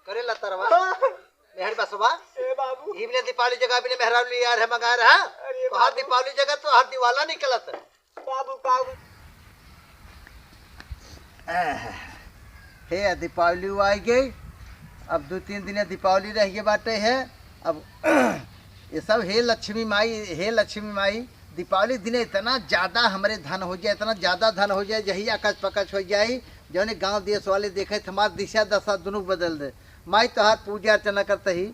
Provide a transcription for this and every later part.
करे लतरवा मेहर बसवा ए बाबू ही ने दीपावली जगह भी ने मेहराब लिया यार है मंगा रहा तो हर दीपावली जगह तो हर दिवाला निकलत बाबू बाबू हे दीपावली आई गई अब 2-3 दिन दीपावली रह गए बाटे है अब ये सब हे लक्ष्मी माई दीपावली दिन इतना ज़्यादा हमारे धन हो जाए इतना ज़्यादा धन हो जाए यही अकच पकच हो जाए जो ने गांव देश वाले देखे हमार दिशा दशा दोनों बदल दे माई तो हाथ पूजा अर्चना करते ही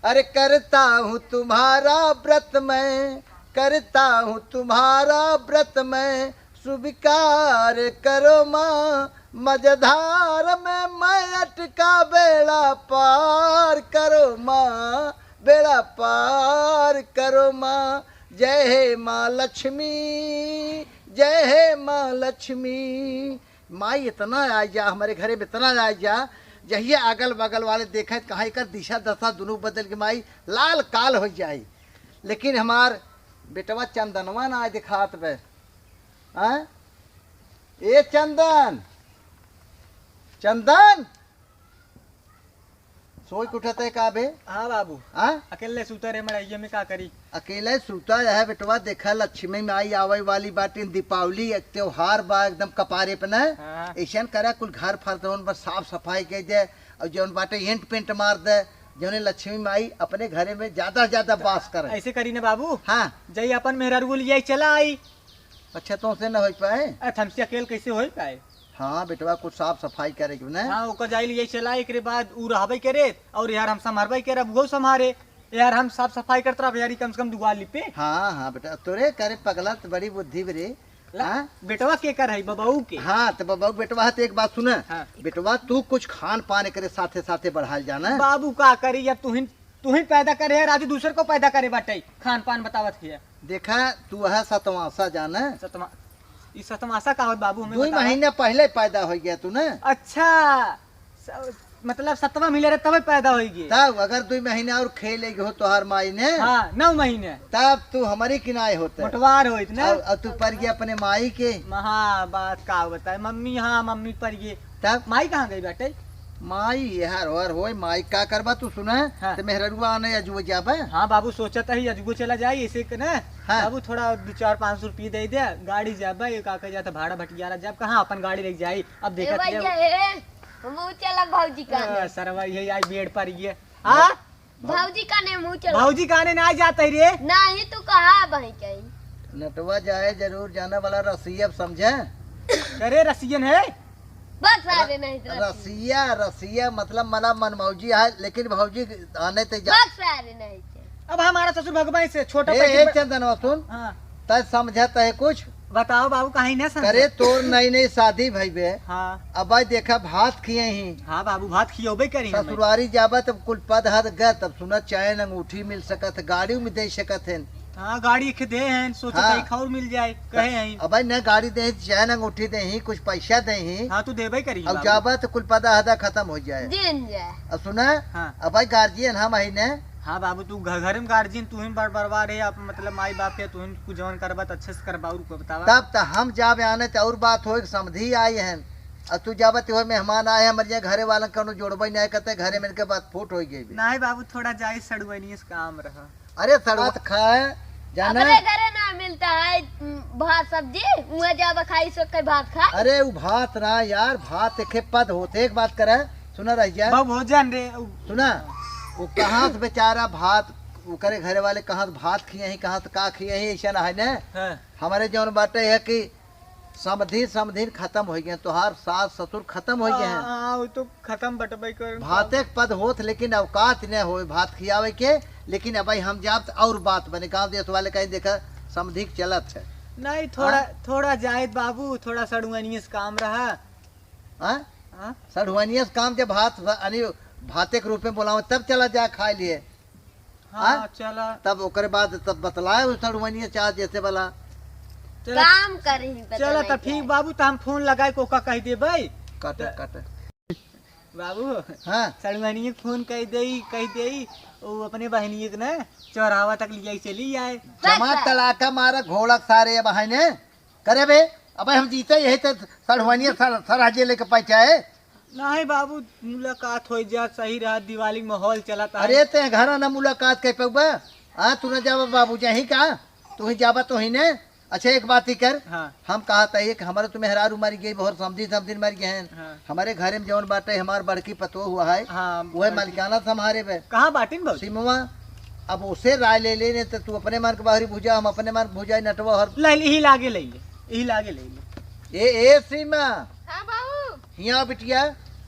अरे करता हूँ तुम्हारा व्रत मैं करता हूँ तुम्हारा व्रत मैं स्वीकार करो माँ मझधार में मैं अटका बेड़ा पार करो माँ बेड़ा पार करो माँ जय हे माँ लक्ष्मी जय हे माँ लक्ष्मी माई इतना आ जा हमारे घरे में इतना आ जा जहिए अगल बगल वाले देखे कहाँ कर दिशा दशा दोनों बदल के माई लाल काल हो जाए लेकिन हमार बेटवा चंदनवा ना दिखात बे ए चंदन चंदन सोई उठत है का बे हाँ बाबू हाँ अकेले सुतर है मड़ैया में का करी अकेले सूता है बेटवा देखा लक्ष्मी माई आवे वाली बाटी दीपावली एक त्योहार बा एकदम कपारे पे न हाँ। ऐसा करा कुल घर फर बस साफ सफाई कर दे और जौन बाटे एंट पेंट मार दे जौने लक्ष्मी माई अपने घरे में ज्यादा ज्यादा बास करे ऐसे करी ना बाबू हाँ जई अपन मेहरारू लिया चला आई अच्छा तो से न हो पाए हमसे अकेले कैसे हो पाए हाँ बेटवा कुछ साफ सफाई करे ना हाँ ओकर जाई लिया चला एक बाद उ रहबे करे और यार हम संभारबे करे वो संभारे यार हम साफ सफाई करत रह यारी कम से कम दुआ लिपे हाँ हाँ बेटा तोरे करे पगला तो बड़ी बुद्धि बरे हाँ बेटवा के कर है बबू के हाँ तो बाबू बेटवा तो एक बात सुना हाँ। बेटवा तू कुछ खान पान करे साथे साथे बढ़ाल जाना बाबू का करी अब तू ही पैदा करे है राजू दूसरे को पैदा करे बाटे खान पान बतावत है देखा तू है सतवासा जाना सतमा इस सतमासा का होत बाबू हमें 2 महीने पहले पैदा हो गया तू ना अच्छा मतलब 7वां मिले रहे तब पैदा होगी तब अगर 2 महीने और खेलेगी हो तोहार माई ने हाँ 9 महीने तब तू हमारी किनाए होता मोटवार हो इतना और तू पर गया अपने माई के हाँ बात का होता है मम्मी हाँ मम्मी पर ये तब माई कहाँ गई बेटे माई यार और हो माई का करबा तू सुना हाँ। तो मेहरुआ आने अजुआ जाबे हाँ बाबू सोचा ही अजगो चला जाए इसे ना हाँ। बाबू थोड़ा 2-4-500 रुपये दे दे गाड़ी जाबे का जाता भाड़ा भटियारा जब कहाँ अपन गाड़ी लेके जाई अब देखत भौजी का सरवा यही आई बेड पर ये हाँ भौजी का ने मुँह चला भौजी काने ना जाते रे नहीं तू कहा भाई कहीं नटवा जाए जरूर जाने वाला रसिया समझे अरे रसियन है बस सारे नहीं रसिया मतलब मला मनमौजी है लेकिन भौजी आने ते जा बस सारे नहीं अब हमारा ससुर भगवान से छोटा ए चंदन सुन हाँ तय समझता है कुछ बताओ बाबू कहीं ना समझे करे तोर नई शादी भई बे हाँ अब भाई देखा भात खिए ही हाँ बाबू भात खियोबे करी ससुरारी जाबा तब कुल पद हद ग तब सुना चैन अंगूठी मिल सकत गाड़ी में दे सकत है हाँ गाड़ी के दे हैं सोचो हाँ। कहीं और मिल जाए कहे हैं अब भाई न गाड़ी दे चैन अंगूठी दे ही कुछ पैसा दे ही हाँ तू देबे करी अब जाबा तो कुल पदा हदा खत्म हो जाए दिन जाए अब सुना हाँ। अब भाई गार्जियन हम ही ने हाँ बाबू तू घर में गार्जियन तू ही बरबरवा रहे आप मतलब माई बाप के तू ही कुछ जवन करबा अच्छे से करबा और को बतावा तब तो हम जाबे आने तो और बात हो समझी आए हैं और तू जाबा तो मेहमान आए हमारे घरे वाला कौन जोड़बे नहीं करते घरे में के बात फूट हो गई नहीं बाबू थोड़ा जाए सड़ुआनी काम रहा अरे सड़वत खाए जाना अपने घरे ना मिलता है भात सब्जी मुँह जावा खाई सो के भात खा अरे वो भात ना यार भात एक पद होते एक बात करे सुना रहिया बाबू भोजन रे सुना वो कहाँ से बेचारा भात वो करे घरे वाले कहाँ से भात खिए ही कहाँ से का खिए ही ऐसा ना है ना हाँ। हमारे जौन बाटे है कि समधीन खत्म हो गए तोहार सास ससुर खत्म हो गए हैं हाँ वो तो खत्म बटबे कर भाते के पद होत लेकिन अवकात न हो भात खियावे के लेकिन अब हम जाब और बात बने गाँव देश वाले कहीं देखा समधिक चलत है नहीं थोड़ा जायद बाबू थोड़ा सड़ुआनी से काम रहा हाँ सड़ुआनिया से काम जब भाते के रूप में बोला तब चला जा खा लिए हाँ चला तब ओकरे बाद तब बतलाए उस सड़ुआनिया चाह जैसे वाला काम करी चलो तो ठीक बाबू तो हम फोन लगाए कोका कह दे भाई काटे बाबू हाँ सड़ुआनी फोन कह दे वो अपने बहनी के ना चौराहा तक लिया चली जाए जमा तलाका मारा घोड़क सारे बहाने करे बे अब हम जीते यही तो सड़ुआनिया सराजे लेके पहुंचाए नहीं बाबू मुलाकात हो जा सही रहा दिवाली माहौल चला था। अरे ते घर ना मुलाकात कह पे तू न जावा बाबू जही का तू ही जावा तो ही ने। अच्छा एक बात ही कर हाँ हम कहा था एक हमारे तो मेहरारू मर गई बहुत समझी मर गए हैं। हाँ। हमारे घर में जौन बाटे हमार बड़की पतो हुआ है हाँ वह मालिकाना था हमारे पे कहाँ बाटिन भाऊ सिमवा। अब उसे राय ले लेने तो तू अपने मन के बाहरी भूजा हम अपने मन के भूजा नटवा हर यही लागे ले यही लागे ले ए सीमा हाँ बाबू हिया बिटिया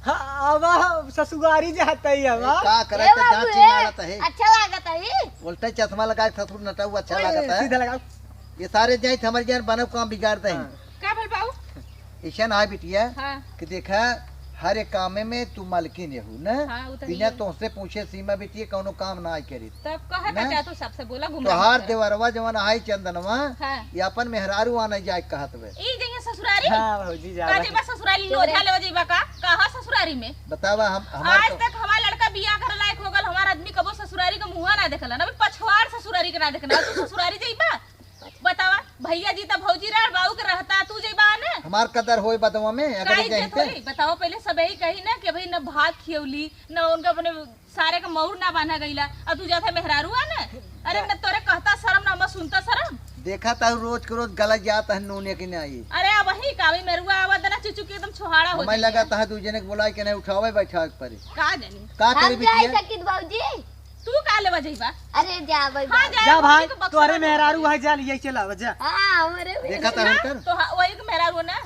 हाँ अब ससुरारी जाता ही अब का करे ए तो बाबू, जांच चिंगाड़त है अच्छा लागत है उल्टा चश्मा लगा के ससुर नटा हुआ अच्छा लगता है। सीधा लगाओ। ये सारे जाए हमारे जान बनब काम बिगाड़ते हैं। का भल बाबू ऐसा ना बिटिया हाँ कि देखा हर एक काम में तू मालकिन हूँ न हाँ, वो तो बिना है। तुमसे पूछे सीमा बिटिया कौनो काम ना करी तब कहा ना? का तू सबसे बोला घूम तो हार देवरवा जवन आई चंदनवा हाँ ये अपन मेहरारू आने जाए कहत वे ई जइया ससुरारी हाँ भौजी जा का रहा जेबा ससुरारी लोझा लेवा जेबा का कहा ससुरारी में बतावा हम आज हमार तक हमारा लड़का बियाह करे लायक हो गल हमार आदमी कबो ससुरारी का मुंह ना देखला ना पछवाड़ ससुरारी के ना देखला तू ससुरारी जइबा बतावा भैया जी त भौजी रा बाऊ के रहता तू जइबा ना हमार कदर होई बदवा में अगर काई जाए इज्जत होई बताओ पहले सब यही कही ना कि भाई न भात खियौली न उनका अपने सारे का मऊर ना बांधा गईला अब तू जाता मेहरारू आ ना अरे न तोरे कहता शर्म ना मैं सुनता शर्म देखा था रोज के रोज गलत जाता है नूने की नहीं अरे अब वही कावी मेरुआ आवा दना चुचू के एकदम छोहाड़ा हो हमें लगा था दूजने के बुला के नहीं उठावे बैठा पर का जानी का करी बिटिया सकित बाबूजी तू का लेवा जइबा अरे जा भाई हां जा भाई तोरे मेहरारू है जा लिए चला जा हां हमरे देखा था हम तो वही के मेहरारू ना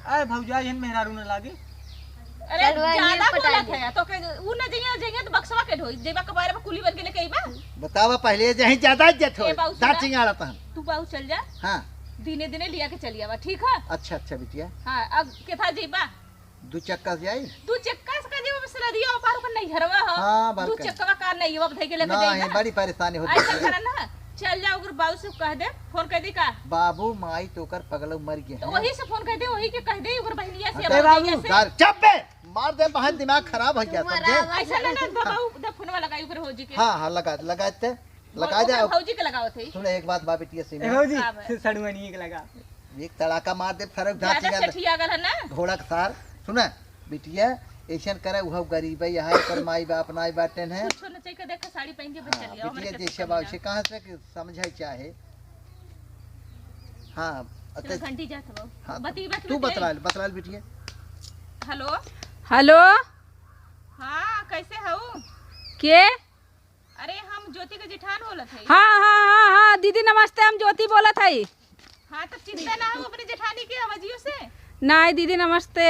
अरे भौजा यहन मेहरारू न लागे अरे ज्यादा बोलत है तो के उ न जइया जइया तो बक्सवा के ढोई जेबा के बारे में कुली बन के लेके आइबा बतावा पहले जही ज्यादा इज्जत हो ए बाबू सुना। दांत चिंगाड़ा था तू बाऊ चल जा हां दिने दिने लिया के चलिया बा ठीक है अच्छा अच्छा बिटिया हां अब केथा जइबा दू चक्का से आई तू चक्का से का जेबा बस नदिया पार को नहीं हरवा हो हाँ, तू बरका। चक्का का नहीं अब धई के लेके ना जाइबा है बड़ी परेशानी होती ऐसा है करा ना चल जा अगर बाऊ से कह दे फोन कर दी का बाबू माई तोकर पगलो मर गए तो हैं वही से फोन कर दे वही के कह दे अगर बहनिया से अरे अब बाबू भैया से यार चुप बे मार दे बहन दिमाग खराब हो गया समझे ऐसा ना ना बाऊ द फोनवा लगाई ऊपर हो जी के हाँ हाँ लगाते लगा जा भौजी के लगाओ थे सुन एक बात बा बिटिया ए सीमा भौजी सड़ुआनी के लगा एक तड़ाका मार दे फरक धार ज्यादा चिंगाड़ सठिया गल है ना घोड़ा के सार सुना बिटिया ऐसन करे वह गरीब है यहाँ कर माई बाप नाई बाटन है कुछ न चाहिए देख साड़ी पहन के बच चलिए बिटिया जैसे बाबू से कहाँ से कि समझाई चाहे हाँ चलो घंटी जात हो हाँ, बती बात तू बतला बिटिया हेलो हेलो हाँ कैसे हो के अरे हम ज्योति के जिठान बोलत है हाँ हाँ हाँ हाँ दीदी नमस्ते हम ज्योति बोलत हई हाँ तो चिंता ना हो अपनी जेठानी के आवाजियों से नहीं दीदी नमस्ते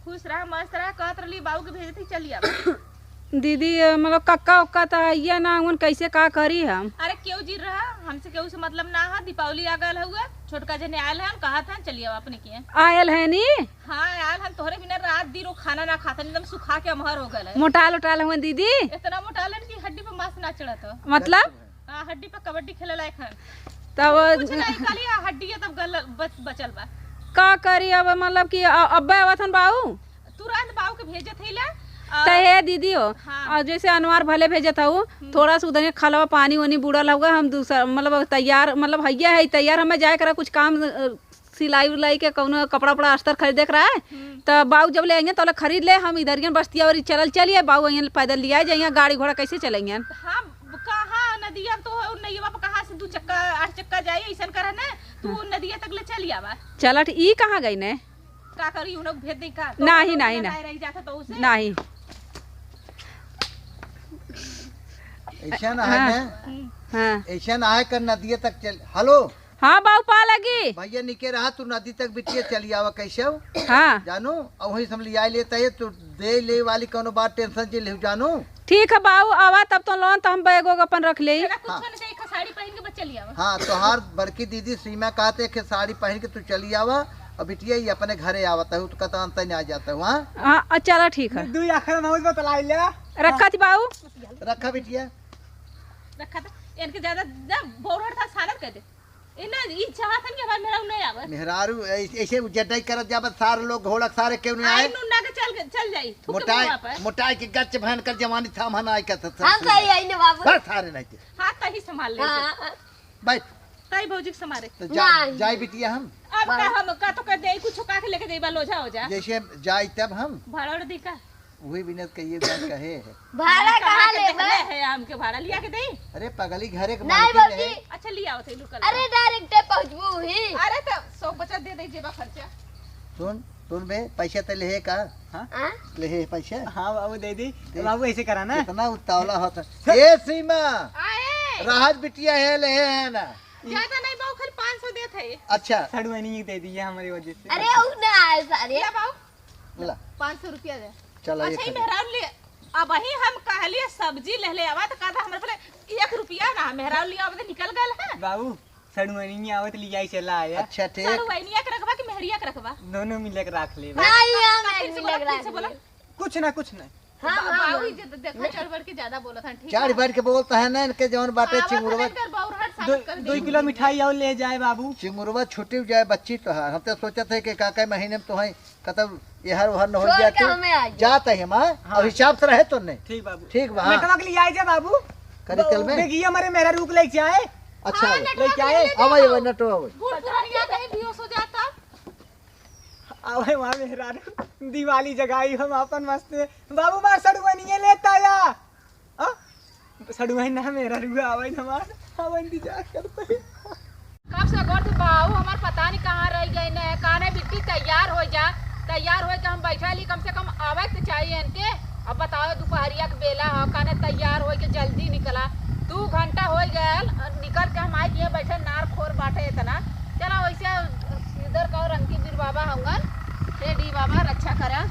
खुश रहा मस्त रहा कहत रही बाबू के भेजे थी चलिए दीदी मतलब कक्का उक्का तो ये ना उन कैसे का करी हम अरे क्यों जी रहा हमसे क्यों से मतलब ना है दीपावली आ गल हुआ छोटका जने आयल है कहा था चलिए अपने किए आयल है नी हाँ आयल हम तोहरे बिना रात दिन वो खाना ना खाता एकदम सुखा के अमहर हो गए मोटाल उटाल हुए दीदी इतना मोटालन की हड्डी पे मांस ना चढ़ा तो मतलब हाँ हड्डी पे कबड्डी खेले लायक है तब कुछ नहीं खाली हड्डी है तब गल बचल बा का करी अब मतलब कि अब्बा आवथन बाऊ तुरंत बाबू के भेजे थे ला तो हे दीदी हो हाँ। और जैसे अनवार भले भेजत हूँ थोड़ा सा उधर खलवा पानी वानी बुड़ल होगा हम दूसरा मतलब तैयार मतलब भैया है तैयार हमें जाए करा कुछ काम सिलाई उलाई के कौनो कपड़ा उपड़ा अस्तर खरीदे के रहा है तो बाऊ जब ले आएंगे तो खरीद ले हम इधर बस्तिया और चलिए बाऊ यहाँ पैदल लिया जाएंगे गाड़ी घोड़ा कैसे चलेंगे हाँ कहाँ नदिया तो नैया पर कहाँ से 2 चक्का 8 चक्का जाए ऐसा करे ना तू नदिया तक ले चल आवा चला ई कहाँ गई ने का करी उन भेज दे का नहीं नहीं नहीं रह जाता तो उसे नहीं ऐसा ना है ना हाँ ऐसा ना है कर नदिया तक चल हेलो हाँ बाऊ पा लगी भैया निके रहा तू नदी तक बिटिया चली आवा कैसे हो हाँ जानू और वही सब लिया लेता है तू दे ले वाली कोनो बात टेंशन जे ले जानू ठीक है बाऊ आवा तब तो लोन तो हम बैग अपन रख ले तेरा कुछ नहीं चाहिए साड़ी पहन के बस चली आवा हाँ तोहार बड़की दीदी सीमा कहते कि साड़ी पहन के तू चली आवा और बिटिया ही अपने घरे आवता है तो कहता अंत नहीं आ जाता है वहाँ हाँ चला ठीक है दू आखिर मौज बतला ले रखा थी बाऊ रखा बिटिया रखा था इनके ज्यादा बोरहट था सानत कर दे इना ई चाहत हम कि हमार मेरा नहीं आवे मेहरारू ऐसे जटाई करत जाबत सारे लोग घोड़क सारे क्यों नहीं आई आए नुन्ना के चल जाई थूक के मोटाई मुंह पर मोटाई के गच्च भन कर जवानी था हम आई का था हम कही आई ने बाबू बस सारे नहीं थे हाथ तही संभाल ले बैठ ताई भौजी के समारे तो नहीं। जाए बिटिया हम अब का हम का तो कर दे कुछ का के लेके देबा लोझा हो जा जैसे जाए तब हम भाड़ा और दी का वही बिनत कहिए बात कहे है। भाड़ा कहाँ ले है हमके भाड़ा लिया के दे अरे पगली घरे के नहीं मालकिन बाबूजी। है। अच्छा लिया होते लुकल अरे डायरेक्ट पहुंचबू ही। अरे तो 100 बचत दे दे जेबा खर्चा सुन बे पैसा तो ले का हाँ? ले पैसा हाँ बाबू दे दी बाबू ऐसे करा ना कितना उतावला होता ए सीमा आए राहत बिटिया है ना ज्यादा नहीं बाऊ खाली 500 देत है अच्छा सड़ुआनी दे दी है हमारी वजह से। अरे उ ना आए सारे। ले बाऊ ला 500 रुपया दे चलो अच्छा ही मेहरान ले अब ही हम कहलिए सब्जी ले ले आवा तो कहता हमरे पहले 1 रुपया ना मेहरान लिया अब निकल गल है बाबू सड़ुआनी आवत लिया चला आया अच्छा ठीक सर वैनिया के रखबा कि मेहरिया के रखबा दोनों मिलक रख ले नहीं हम फिर एक से भी लग बोला, फिर से बोला। रहा है। कुछ ना कुछ ना हाँ हाँ बाऊ इज्जत देखो चढ़ बढ़ के ज्यादा बोलत हन ठीक चार बैठ के बोलता है ना इनके जौन बाटे चिंगुरवा बाऊ हट दो साबित कर 2 किलो मिठाई और ले जाए बाबू। चिंगुरवा छुट्टी जाए बच्ची तो है हम तो सोचे थे कि काका महीने में तो है कतब यहर वहर न हो छोड़ जाए के हमें आ जाओ। जाता है माँ और हिसाब से रहे तो नहीं ठीक बाबू ठीक बा बेटवा के लिए आए जा बाबू करी चल में देखिए हमारे मेरा रुक ले जाए अच्छा लेके आए अब ये नटो अब बूढ़ पुरानिया कहीं भी हो जाता आवे वहाँ मेहरा दिवाली जगाई हम अपन मस्त बाबू मार सड़ुआनी लेता या सड़ुआनी ना मेरा रुआ आवे हमार आवे इंतजार करते कब से गौर से बाबू हमार पता नहीं कहाँ रह गए ने काने बिट्टी तैयार हो जा तैयार हो के हम बैठा ली कम से कम आवे तो चाहिए इनके। अब बताओ दोपहरिया के बेला हो काने तैयार हो के जल्दी निकला 2 घंटा हो गए निकल के हम आए किए बैठे नार खोर बाटे इतना चला वैसे इधर का रंगी बीर बाबा होंगन हे डी बाबा रक्षा करा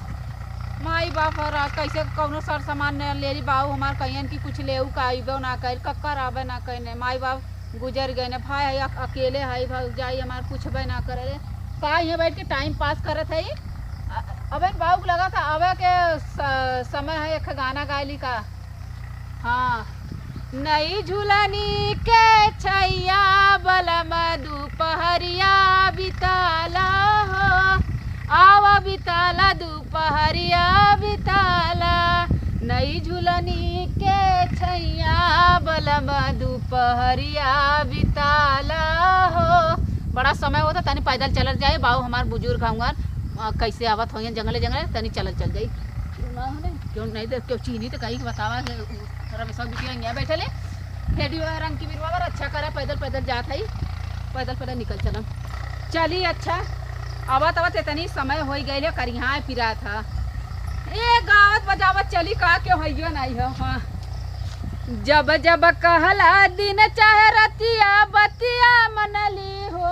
माई बाप और कैसे कौनो सर सामान न ले ली बाबू हमार कहियन की कुछ ले का आइबो ना कर कक्कर आवे ना कहने माई बाप गुजर गए ने भाई है अकेले है भाग जाई हमार पूछबे ना करे का यहाँ बैठ के टाइम पास करत है अबे बाबू लगा था आवे के समय है एक गाना गायली का हाँ नई झूलनी के छैया बलम दोपहरिया बिताला हो आवा बिताला दोपहरिया बिताला नई झूलनी के छैया बलम दोपहरिया बिताला हो। बड़ा समय होता तनी पैदल चलल जाए बाबू हमार बुजुर्ग होंगे कैसे आवत हो जंगले जंगले तनी चलल चल जाई क्यों नहीं तो क्यों चीनी तो कहीं बतावा रमेश बिटिया यहाँ बैठे ले हेडी रंग की बीरवा अच्छा करे पैदल पैदल जात है पैदल पैदल निकल चलम चली अच्छा आवत आवत इतनी समय हो गई करिहा फिरा था ए गावत बजावत चली का क्यों है नहीं हो हाँ जब जब कहला दिन चाहे रतिया बतिया मनली हो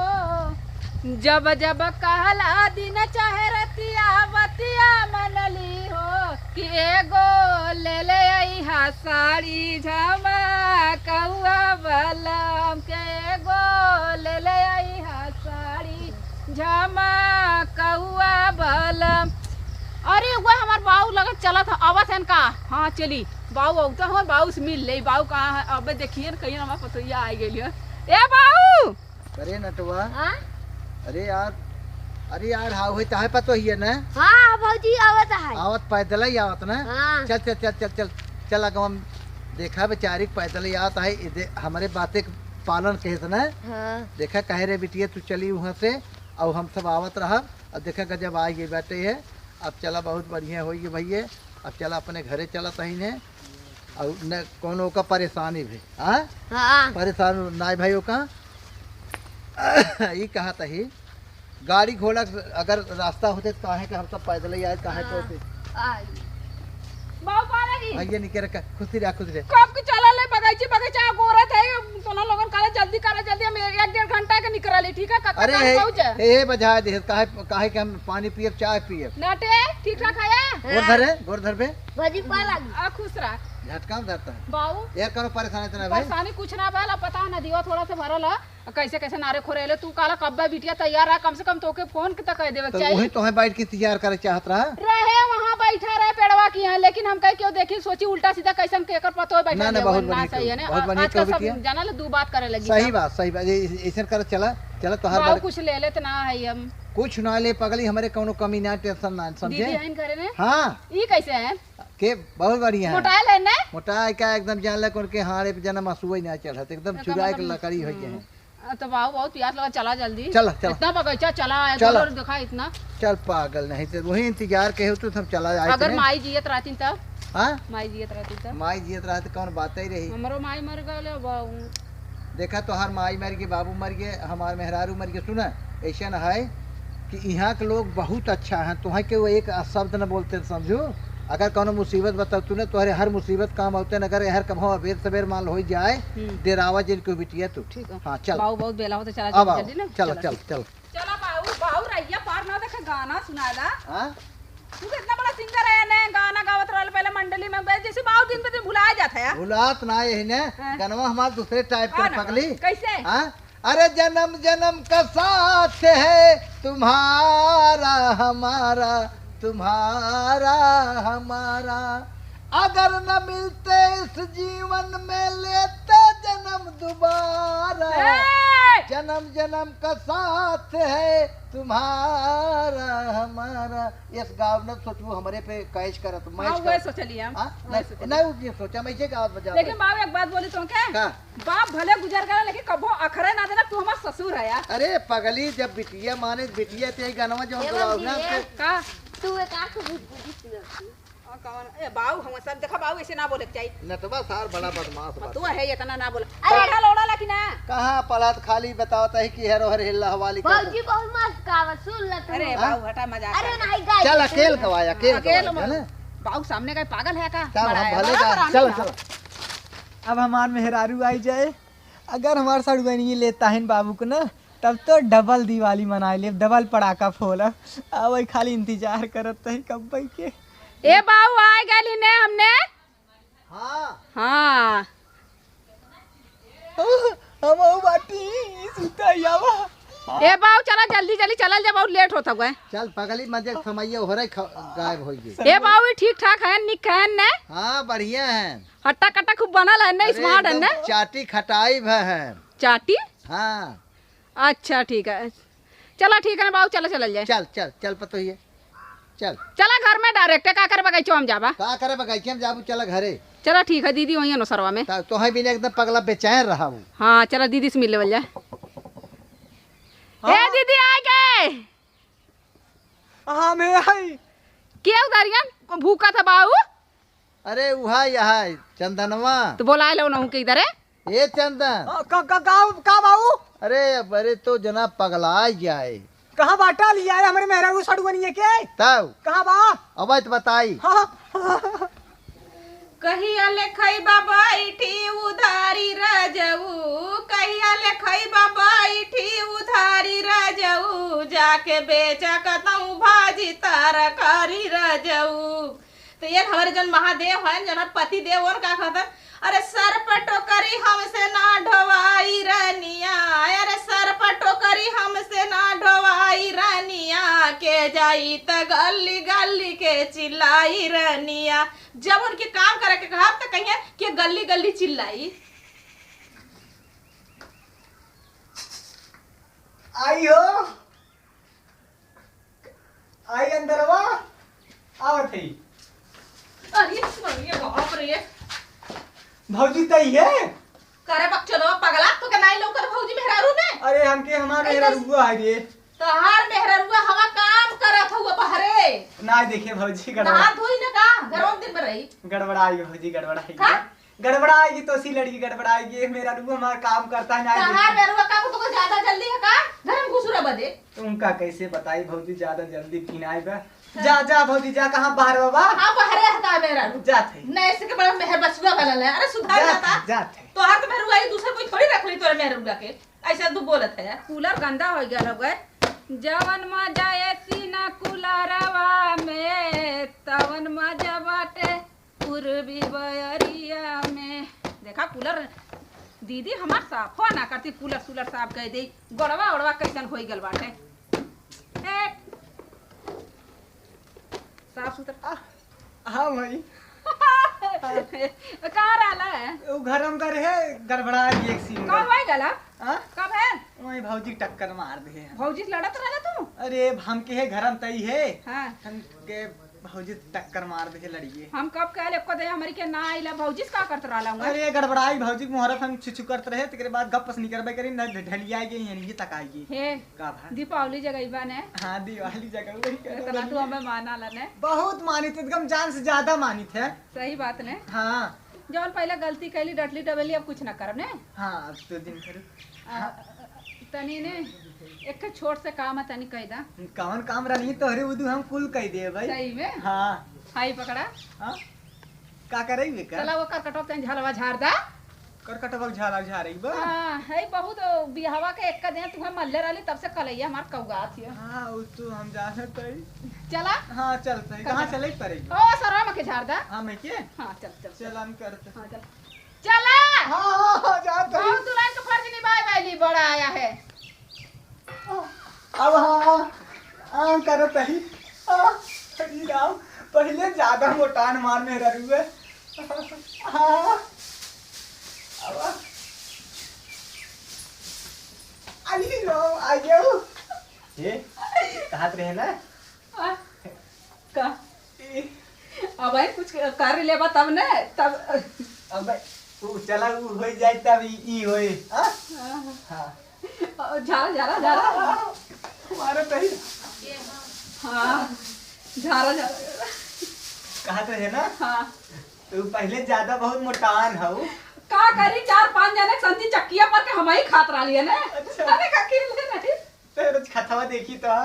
जब जब कहला दिन चाहे रतिया बतिया मनली हो कि एगो ले ले अइहा साड़ी झमकौआ बलम के एगो ले ले अइहा साड़ी झमकौआ बलम। अरे वह हमार बाऊ लगत चलत आवत है का हाँ चली बाऊ औता हो बाऊ से मिल ले बाऊ कहाँ है अब देखिए ना कहीं हमारा पतोया आ गई है ए बाऊ अरे नटवा हाँ अरे यार हाँ हुई तो है पतो ही है ना हाँ भौजी आवत है। आवत पैदल ही आवत ना हाँ। चल चल चल चल चल चल अगर हम देखा बेचारी पैदल ही आवत है हमारे बातें पालन कहत ना हाँ। देखा कहे रे बिटिया तू चली वहाँ से और हम सब आवत रहा अब देखा जब आ गई बैठे है अब चला बहुत बढ़िया हो गई भैया अब चला अपने घरे चला तही ने और न कोनो का परेशानी भी हाँ हाँ परेशान ना भाइयों का ये कहा तही गाड़ी घोड़ा अगर रास्ता होते तो काहे के हम सब पैदल ही आए काहे को होते बाऊ कहाँ लगी आइए निके रखा खुश रहा कब के चला ले बगीचा गोरत है सोना लोगन काले जल्दी करा जल्दी हम 1-1.5 घंटा के निकली ठीक है कब अरे तक पहुंचे हे बजा दे काहे काहे के हम पानी पिए चाय पिए नटे ठीक ठाक है गोर धर पे भौजी पा लगी। आ खुश रह झटका धरता है बाऊ यार करो परेशानी तो ना भाई परेशानी कुछ ना भला पता है नदिया थोड़ा से भरल है कैसे कैसे नारे खोरेले तू काला कब्बा बिटिया तैयार है कम से कम तोके फोन के तक कह देवे तो चाहिए वही तो है बैठ के तैयार करे चाहत रहा रहे वहाँ बैठा रहे पेड़वा की है लेकिन हम कह क्यों देखी सोची उल्टा सीधा कैसे केकर पतो बैठा ना, देवे, बहुत ना बढ़िया सही है बहुत ना बढ़िया आजकल कहो बिटिया। सब जाना ले 2 बात करे लगी सही बात ऐसा कर चला चला तो हर बाऊ बार कुछ ले लेते ना है हम कुछ ना ले पगली हमारे कोनो कमी ना टेंशन ना दीदी समझे है करे ने हाँ ई कैसे है के बहुत बढ़िया है मोटा ले ने मोटा क्या एकदम जान लग उनके हारे पे जना मासुई ना चढ़त एकदम चुराए के लकड़ी हो गए तो बाबू बहुत प्यास लगा, चला जल्दी। चला चला इतना बगीचा चला है, चला। कलर दिखा इतना। चल पागल नहीं तो वही इंतजार के हो तो सब चला जाए अगर माई जियत रहती तब, हाँ माई जियत रहती तब, माई जियत रहा तो कौन बात ही रही। हमरो माई मर गए बाबू। देखा तो हर माई मर गई, बाबू मर गए, हमार मेहरारू मर गए। सुना ऐसा न है कि यहाँ के लोग बहुत अच्छा हैं, तुम्हें के वो एक शब्द न बोलते समझो। अगर कोनो मुसीबत बताओ तूने तुम्हारे हर मुसीबत काम होते हैं। अगर हर कभी अबेर सवेर माल हो जाए डेरावा जिनको बिटिया तू। ठीक है। हाँ चल बाबू बहुत बेला होता, चला अब आओ, जल्दी ना। चल चल चल। चला बाबू बाबू रैया पार ना देखे गाना सुनाला। हाँ तू कितना बड़ा सिंगर है ने, गाना गावत रहल पहले मंडली में बैठ, जैसे बाबू दिन पे दिन भुला जाता है। भुलात ना यही ने गनवा हमार दूसरे टाइप के पगली। कैसे? हाँ अरे जन्म जन्म का साथ है तुम्हारा हमारा, तुम्हारा हमारा। अगर न मिलते इस जीवन में लेते जन्म दोबारा। जन्म जन्म का साथ है तुम्हारा हमारा। इस गाँव ने सोचू हमारे पे कैश करत हाँ वही सोचलिए हम। नहीं सोचा मैं ये गाँव बजा। लेकिन बाबू एक बात बोली तो क्या, बाप भले गुजर गया लेकिन कबो अखरे ना देना, तू हमार ससुर है यार। अरे पगली जब बिटिया माने बिटिया ते गनवा जो का तू एक आंख बुझ कौन ए बाबू हम सब देखा बाबू ऐसे ना बोले के चाहिए। नटवा सार बड़ा बदमाश बा। तू है इतना ना बोले। पढ़ा लोड़ा ला कि ना? कहाँ पढ़त खाली बतावता है कि हेरो हर हिल्ला हवाली कर। भौजी बहुत मस्त गावा, सुन ल तू। अरे बाबू हटा मजाक। अरे नहीं गाय। चल अकेल गवाया अकेल अकेले गवाया ना। बाबू सामने का पागल है का? चल बड़ा हम है, भले बड़ा का हरामी चल है। चल। अब हमार मेहरारू आई जाए, अगर हमार सड़गनी लेता है बाबू को ना, तब तो डबल दिवाली मनाए ले, डबल पटाखा फोड़ा। अब वही खाली इंतजार करत है कब भाई के। ए बाबू आ गए ने हमने। हाँ हाँ हम बाटी सुता यावा। ए बाबू चला जल्दी जल्दी चल जा, बहुत लेट होता हुआ है। चल पगली मजे समय हो रही गायब हो गई। ए बाबू ठीक ठाक है, निक है ने? हाँ बढ़िया है, हट्टा कट्टा खूब बनल है ने, स्मार्ट है ने? चाटी खटाई भी है। चाटी? हाँ अच्छा ठीक है, चला ठीक है बाबू, चला चल जाए। चल चल चल पतो ही है। चल चला घर में डायरेक्ट का कर बगैचो हम जाबा। का करे बगैचे में जाबू चल घरे। चला ठीक है दीदी वही है नौसरवा में। तो है भी एकदम पगला बेचैन रहा हूँ। हाँ चला दीदी से मिल ले जाए। ए दीदी आ गए। हाँ मैं आई। क्या उधारियन भूखा था बाबू? अरे वहा यहाँ चंदनवा तो बोला लो ना के इधर है। ये चंदन का बाबू? अरे तो जना पगला जाए। कहाँ बाटा लिया है हमारे मेहरारू सड़गनी है के? तब कहाँ बा? अब तो बताई। हाँ कहिया ले खैबा बैठी उधारी रजऊ, कहिया ले खैबा बैठी उधारी रजऊ, जाके बेचा कतऊ भाजी तरकारी रजऊ। तो ये हमारे जन महादेव है, जन पति देव और का कहता, अरे सर पर टोकरी हमसे ना ढोवाई रनिया, अरे सर पर टोकरी हमसे ना ढोवाई रनिया, के जाई त गली गली के चिल्लाई रनिया। जब उनके काम करे के कहा तो कहिए कि गली गली चिल्लाई। आई हो आई अंदरवा आवत है। अरे बाप रे, भौजी तई है। करे बच्चो पगला तो के नाई लौकर भौजी मेहरारू ने। अरे हमके हमार मेहरारू हुआ है रे। तहार मेहरारुआ हवा काम करत हुआ बहरे। ना देखिए भौजी नहा गड़बड़ा धोई न का गरम दिन में रही। गड़बड़ाएगी भौजी गड़बड़ाएगी। का? गड़बड़ाएगी तो सी लड़की गड़बड़ाएगी। मेरा रूह हमारा काम करता है ना। तहार मेहरारुआ काम तो ज्यादा जल्दी है का धर्म घुसुरा बदे। तुमका कैसे बताई भौजी ज्यादा जल्दी पिनाई बा। जा जा भौजी जा, कहाँ बाहर बाबा? हां बहरे हता मेहरारू। जात है नहीं इसके बड़ा मेहर बसुआ बनल है। अरे सुधार जाता। जात है। तो हाथ मेहरुआ ही दूसरे कोई थोड़ी रख ली तोरे मेहरुआ के। ऐसा तू बोलत है। कूलर गंदा हो गया लोग। जवन मजा ऐसी ना कूलरवा में, तवन मजा बाटे पूर्वी बयरिया में। देखा कूलर दीदी हमार साफो ना करती, कूलर सूलर साफ कह दे। गड़वा उड़वा कैसन हो गल बाटे। साफ सुथरा हाँ भाई कहाँ रहला है? वो घरम कर है गड़बड़ाएगी एक सीन। कब आई गला? हाँ कब है? वही भौजी टक्कर मार दी है। भौजी से लड़त रहला तू? अरे हम के है घरम तई है। हाँ हम के भौजी टक्कर मार दे लड़िए। हम कब कहले एको दे हमरी के ना आइला भौजी का करत रहला हूं। अरे गड़बड़ाई भौजी मुहरत हम छुछु करत रहे तेरे बाद गप्पस नहीं करबे करी न ढलिया गई ये तक आएगी हे का भा दीपावली जगईबा ने हां दिवाली जगह वही इतना तू हमें माना ला ने बहुत मानित एकदम जान से ज्यादा मानित है। सही बात ने। हाँ जवन पहले गलती कैली डटली डबली अब कुछ ना करब ने। हाँ अब तो दिन करू तनी ने एक छोट से काम है तनी कह दा। कौन काम रही तोहरे उदू हम कुल कह दे भाई। सही में हाँ हाई पकड़ा। हाँ का करे वे का चला वो कर कटो तन झलवा झाड़ दा। करकटवा झाला झाड़ी बा। हां है बहुत बिहवा के एक दे तू मल्ले रहली तब से कलैया मार कौगा थी। हाँ वो तो हम जानत है। चला हाँ चलते हैं कहाँ चले पड़ेगी। ओ सरवा में के झाड़ दा। हाँ मैं के हां चल चलन करते। हां चल चला। हाँ जाता बहुत दुल्हन का फर्ज निभाए वाली बड़ा आया है। अब हाँ करत ही हरी राम पहले ज्यादा मोटान मार में रुए। हाँ अब अली राम आयो ये कहाँ रहे ना का अब भाई कुछ कर लेबा तब ने तब अब वो चला वो हो जाए तब ई होए। हाँ झाड़ा झाड़ा झाड़ा हमारा तही हाँ झाड़ा झाड़ा कहाँ रहे ना हाँ तो पहले ज्यादा बहुत मोटान हूँ। का करी 4-5 जने संती चक्किया पर के हम ही खात रही है ने। अच्छा। अरे का किल ले नहीं तेरे खतवा देखी तो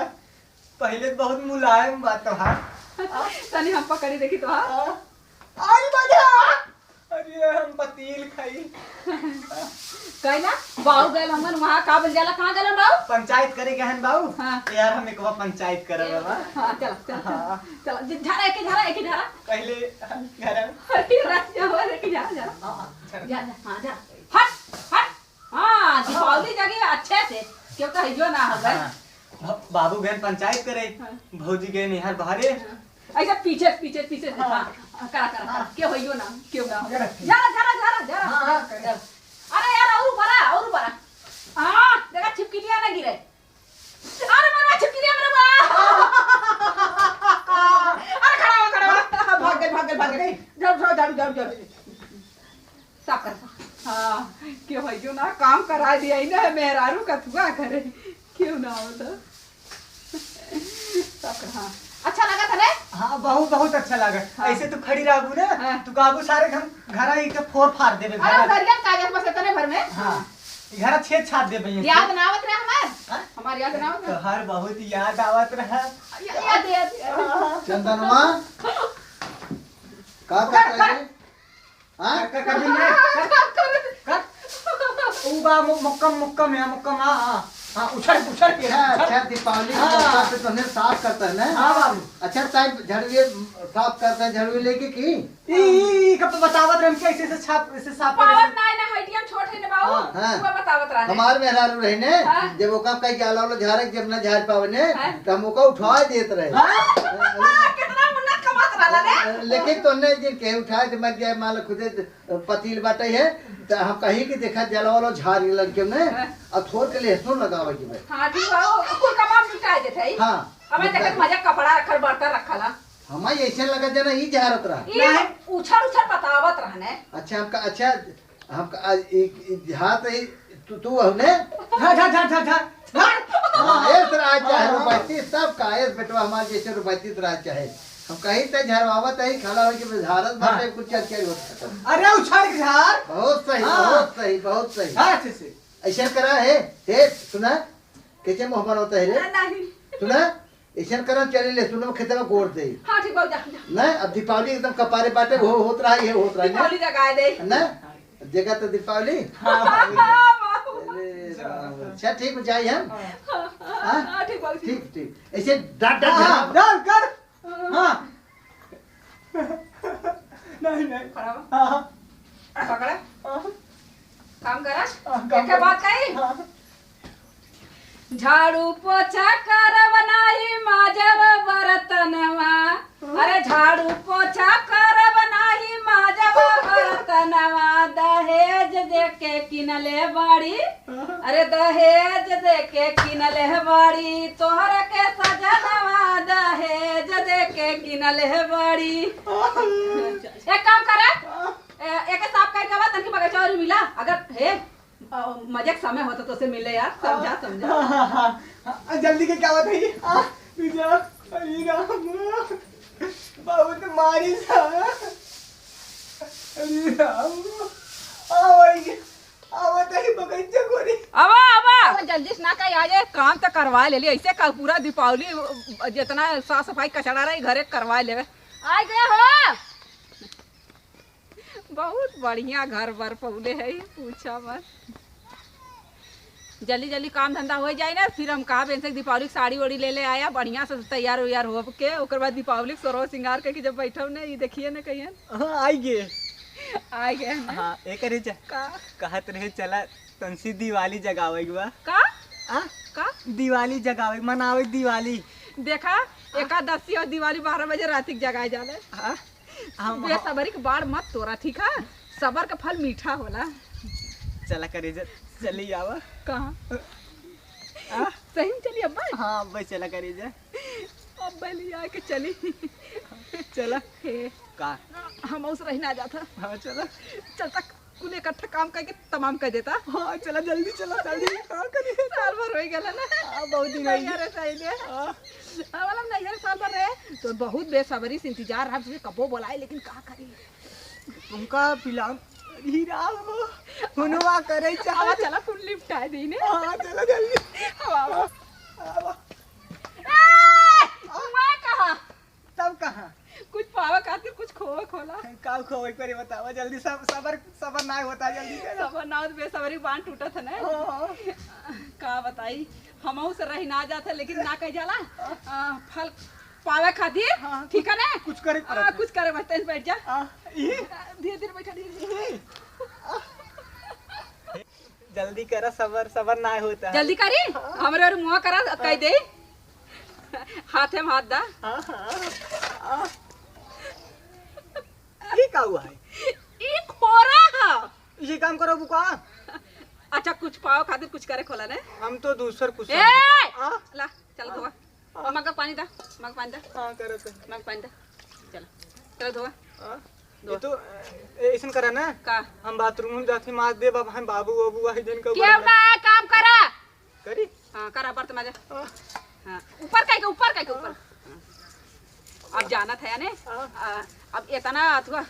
पहले तो बहुत मुलायम बात तो हाँ। तनी हम पकड़ी देखी तो हां आई बढ़िया अरे हम पतील खाई कहना बाऊ गए हमन वहां का बोल जाला कहां गए बाऊ पंचायत करे गहन बाबू। हाँ। यार हम एक बार पंचायत करे बाबा। हां चल चल हाँ। चल झाड़ा एक झाड़ा पहले घर अरे रात हो एक झाड़ा जा जा हां जा हट हट हां दीपावली जगह अच्छे से क्यों तो हियो ना हो गए। बाबू बहन पंचायत करे भौजी गए निहार बाहरे ऐसा पीछे पीछे पीछे हां करा क्यों होइयो ना क्यों ना जा हाँ। अरे यार और बड़ा हां देखा छिपकलियां ना गिरे। अरे मरवा छिपकलियां मेरे अरे खड़ा भाग गए जाओ साफ कर। हां क्यों होइयो ना काम करा दिया ही ना मेहरारू का तुआ करे क्यों ना हो तो साफ कर। हां अच्छा लगा था ने। हाँ बहुत अच्छा लगा। हाँ। ऐसे तो खड़ी रहू ना हाँ। तू काबू सारे हम घर एक फोर फाड़ देबे अरे घर। दरिया कागज बस इतने भर में। हाँ घर छेद छाड़ देबे याद ना आवत रहे हमार हाँ? हमार याद ना आवत तो हर बहुत याद आवत रहा। याद चंदनमा का कर रही है? हाँ कभी नहीं ऊ बा मुक्कम हाँ उछल के अच्छा दीपावली हाँ। के मौका पे तुमने साफ करता है ना। हाँ बाबू अच्छा टाइम झड़ुए साफ करता है झड़ुए लेके की ई कब तो बतावत रहे कैसे से छाप ऐसे साफ पावत ना ना हटिया छोटे ने बाबू हाँ। तू बतावत रहा हमार मेहरारू रहे ने हाँ। जब ओका कई जाला वाला झाड़े जब ना झाड़ पावने हाँ। तो हम ओका उठा देत रहे। कितना मुन्ना कमात रहा ने। लेकिन तोने जे के उठाए तो मर जाए मान लो खुदे पतील बाटे है तो हम कहीं कि देखा जाला वाला झाड़ लग के ने अब थोड़ के लहसुन लगावे के भाई। हां ठीक बाबू कुल कमाम मिटाए देते ही। हाँ अब देखत मजा कपड़ा रखल बर्तन रखला हमार ऐसे लगा जना ई झाड़त रहा। ये उछल बतावत रहने। अच्छा हमका अच्छा हमका झात तू हमने झा हाँ ऐस रहा चाहे रुपैती सब का ऐस बेटवा हमार जैसे रुपैती रहा चाहे हम कहीं तक झरवावत है खड़ा हो के झारत बाटे कुछ चर्चा होता। अरे उछाड़ के झाड़ बहुत सही हाँ। बहुत सही हाँ अच्छे से ऐसा करा है हे सुना कैसे मोहब्बत होता है रे नहीं सुना ऐसा करा चले ले सुनो खेते में गोड़ दे हां ठीक बाबू जा ना अब दीपावली एकदम कपारे बाटे वो होत रहा है होत रहा दीपावली जगा दे है ना जगह तो दीपावली अच्छा ठीक है जाइए हम हां ठीक बाबू ठीक ठीक ऐसे डाट डाट हाँ डाल कर हाँ नहीं खड़ा हाँ पकड़ा हाँ काम करा काम क्या बात कही हाँ झाड़ू पोछा कर बनाई माजब बर्तनवा। अरे झाड़ू पोछा कर बनाई माजब बर्तनवा दहेज देख के किनले बाड़ी अरे दहेज देख के किनले बाड़ी तोहरा के सजनवा दहेज देख के किनले बाड़ी एक काम करे एक साफ कर के बात तनकी बगैचा और मिला अगर हे मजे समय होता तो से मिले यार समझा समझा जल्दी के क्या बात है अरे राम बाबू तो मारी सा अरे राम अब जल्दी से ना कहीं आ जाए काम तो करवा ले ऐसे का पूरा दीपावली जितना साफ सफाई कचड़ा रही घरे करवा ले आ गए हो बहुत बढ़िया घर बर पौले है पूछा मत जल्दी जल्दी काम धंधा हो जाए ना फिर हम कहा बेन दीपावली की साड़ी वाड़ी ले ले आया बढ़िया से तैयार उयार हो के ओकर बाद दीपावली सरो श्रृंगार करके जब बैठो ने ये देखिए ना कहीं आई गे आ गए हाँ एक रे का कहत रहे चला तंसी दिवाली जगावे बा का का दिवाली जगावे मनावे दिवाली देखा एकादशी और दिवाली 12 बजे रात जगाए जाले हम बेसबरी के बाढ़ मत तोरा ठीक है सबर का फल मीठा होला चला करे चली आवा कहाँ सही में चली अब्बा हाँ भाई चला करे जा अब्बा ले आके चली चला हे का हम उस रही ना जाता हाँ चला चलता कुल इकट्ठा काम करके तमाम कर देता हाँ चला जल्दी चला जल्दी हाँ करिए साल भर हो गया ना बहुत दिन हो गया। रे सही वाला नहीं है साल भर रहे तो बहुत बेसब्री से इंतजार रहा तुझे कबो बुलाए लेकिन का करी तुमका फिलहाल हीरा हुनवा करे चला चला कुल लिपटा दी ने हाँ चला जल्दी हवा मैं कहा तब कहाँ कुछ पावा खातिर कुछ खोवा खोला का खो एक बार बतावा जल्दी सब सबर ना होता जल्दी करो सबर ना बेसब्री बांध टूटा था ना का बताई हमहू से रही ना जाता लेकिन ना कह जाला फल पावे खातिर ठीक है ना कुछ करे कुछ करे बस बैठ जा ये धीरे धीरे बैठा धीरे जल्दी करा सबर ना होता है। जल्दी करी हमरे और मुंह करा कह दे हाथे में हाथ दा हाँ ये का हुआ है ई खोरा है ये काम करो बुका अच्छा कुछ पाओ खातिर कुछ करे खोला ने हम तो दूसर कुछ ए ला चल धोवा मग पानी दा हाँ करो तो मग पानी दा चल चल धोवा ये तो ऐसन करा ना का हम बाथरूम में जाते मार दे बाबा हम बाबू बाबू आई दिन को क्या ना काम करा करी हां करा बर्तन माजा हां ऊपर कह के ऊपर अब जाना था यानी अब इतना अथवा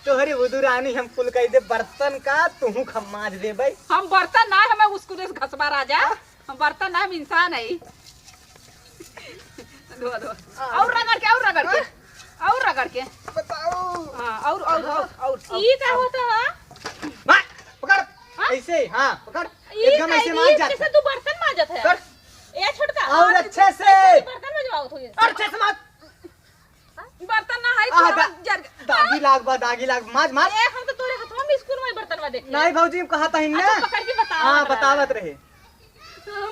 तो हरे उदुरानी हम कुल कह दे बर्तन का तू खमाज दे भाई हम बर्तन ना हमें उसको घसबा राजा हम बर्तन ना हम इंसान है धो धो और रगड़ के बताओ हां और ई का होता है मार पकड़ ऐसे हां पकड़ एकदम ऐसे मार जा कैसे तू बर्तन मांजत है कर ए छोटका और अच्छे से बर्तन मजवाओ थोड़ी अच्छे से मार बर्तन ना है दागी लाग मार ए हम तो तोरे हाथवा में स्कूल में बर्तन में देखे नहीं भौजी कहा था ना पकड़ के बता हां बतावत रहे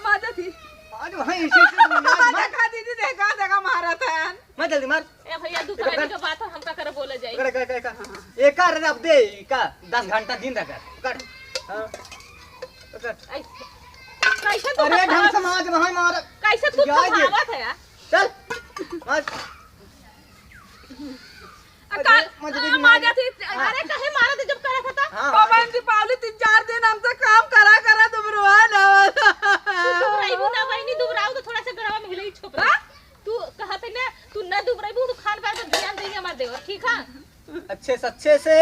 माजा थी आज वहां इसी से देखा दीदी देखा मारा था यार मैं जल्दी मार ए भैया दोपहर के बात हम का करे बोले जाई कर एक कर अब दे का 10 घंटा दिन रख कर हां कैसे तू अरे ढंग से मार वहां मार कैसे तू जा जे। खवावत है यार चल मार माजा थी अरे कहे मारा थे जब करा था हां बाबा दीपावली 3-4 दिन हमसे काम करा दुबरुआ ना दुबराइबू ना बहनी दुबराऊ तो थोड़ा सा गरवा में हिलाई छोपरा तू कहत है ना तू ना दुबराइबू तो खान पान पर ध्यान देंगे हमारे देवर ठीक है अच्छे से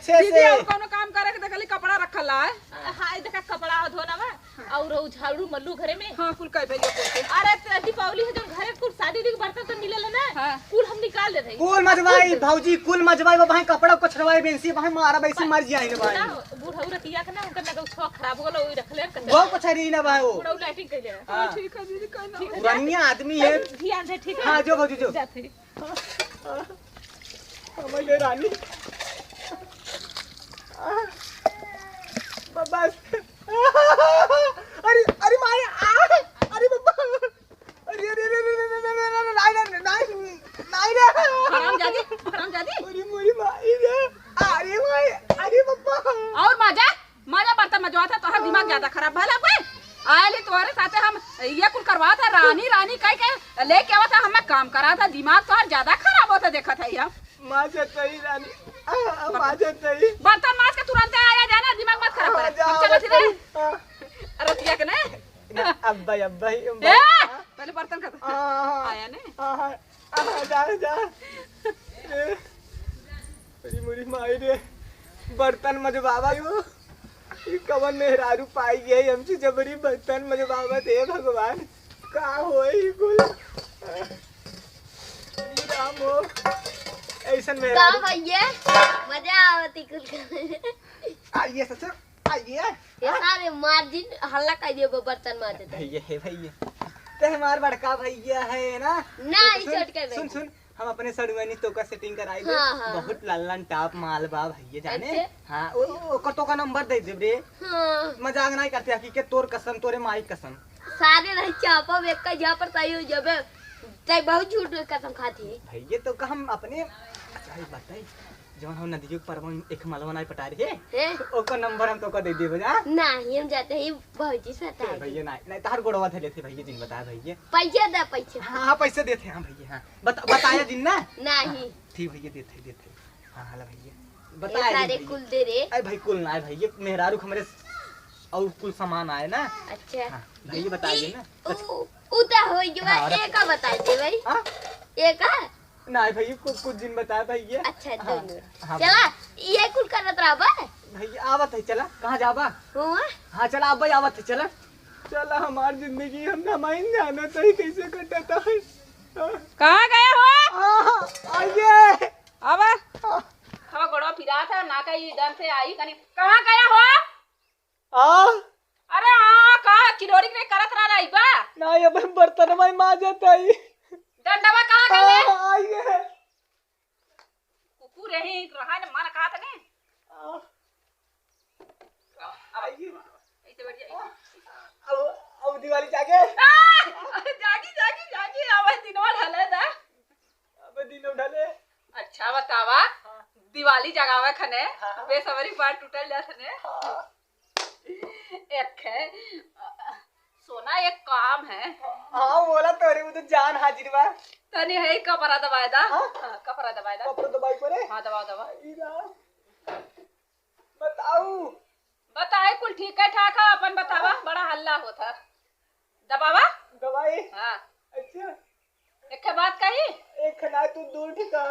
दीदी और कोनो काम करे के देखली कपड़ा रखल है हाय देखा कपड़ा धोना में और उ झाड़ू मल्लू घरे में हां कुल कह भेजो के अरे दीपावली है जब घरे कुल शादी के बर्तन तो मिलल है ना हाँ। कुल हम निकाल दे रही कुल मजवाई भौजी कुल मजवाई भाई कपड़ा को छड़वाई बेंसी भाई मारा बैसी मर जाए रे भाई ना बूढ़ा रतिया के ना उनका ना छो खराब हो गलो ओई रखले वो को छरी ना भाई वो बूढ़ा लाइटिंग कर ले हां ठीक है दीदी कहना पुरानिया आदमी है ध्यान दे ठीक है हां जो भौजी जो जाते हमारे रानी बस अरे माय अरे बाबा अरे नहीं रे हराम जादी अरे मोरी माई रे अरे माय अरे बाबा ज्यादा खराब भला कोई आए तुम्हारे साथे हम ये कुल करवा था रानी रानी कह के लेके आवा था हमें काम करा था दिमाग तो ज्यादा खराब होता देखा था हम माँ सही रानी माँ सही बर्तन माज के तुरंत आया जाना दिमाग मत खराब करे हम चलो सीधे रतिया के ने अब्बा पहले बर्तन कर आया ने जा मुरी माई रे बर्तन मज बाबा यो कवन मेहरारू पाई गई हमसे जबरी बर्तन मज बाबा दे भगवान का होई कुल राम हो ऐसन का मेहरारू भैया मजा आवती कुछ आइए ससुर आइए ये सारे मार्जिन हल्ला कर दियो बर्तन मारते भैया है भैया ते हमार बड़का भैया है ना ना तो ही सुन- छोट के सुन सुन हम अपने सड़ुआनी तो का सेटिंग कराई दे हाँ, हाँ। बहुत लल्लन टॉप माल बा भैया जाने अच्छा। हाँ ओकर तो का नंबर दे देब रे हाँ मजाक नहीं करते हकीकत तोर कसम तोरे माई कसम सारे रही चापा वेक का जहाँ पर तय जब तय बहुत झूठ कसम खाती है भैया तो का हम अपने अच्छा ये बताई जवन हम नदियों पर एक मलवा नहीं पटा रही है हैं? ओकर नंबर हम तो का दे देब जा नहीं हम जाते ही बहुत ही सता है भैया नहीं तार गोड़वा थे लेते भैया दिन बता भैया पैसे दे पैसे हाँ हाँ पैसे देते हाँ भैया हाँ बताया दिन ना नहीं ठीक भैया देते हाँ हाला भैया ये बताया सारे दिन कुल भैया। दे रे अरे भाई कुल ना है भैया मेहरारू हमारे और कुल सामान आए ना अच्छा हाँ भैया बताइए ना उता हो जो हाँ, एक का बता दे भाई हाँ एक है ना भैया कुछ दिन बताया भैया अच्छा हाँ, दोनों हाँ, चला ये कुल करत रहा बा भैया आवत है चला कहाँ जाबा हुआ हाँ चला अब भाई आवत है चला चला हमारी जिंदगी हम ना माइन जाना तो ही कैसे कटता है कहाँ गया हो आइए अब हवा गोड़वा फिरा था ना कहीं इधर से आई कहीं कहाँ गया हो अरे हाँ कहाँ किलोरी के करत रहा रही बा ना ये बर्तन में माजत है डंडवा कहाँ गए आइए कुकुर रही रहा ने मन कहा था ने आइए ऐसे बैठ जाइए अब दिवाली जाके जागी आवाज दिनवा ढले था अब दिन उठले अच्छा बतावा दिवाली जगावे खने बेसबरी बात टूटल जा थने एक है सोना एक काम है हाँ बोला तोरे वो तो जान हाजिर बा तनी है कपड़ा दबाए दा हाँ? कपड़ा दबाए दा कपड़ा दबाई पड़े हाँ दबाओ बताऊ बताए कुल ठीक है ठाक है अपन बतावा बड़ा हल्ला होता दबावा दवाई हाँ अच्छा एक बात कही एक खना तू दूर ठिका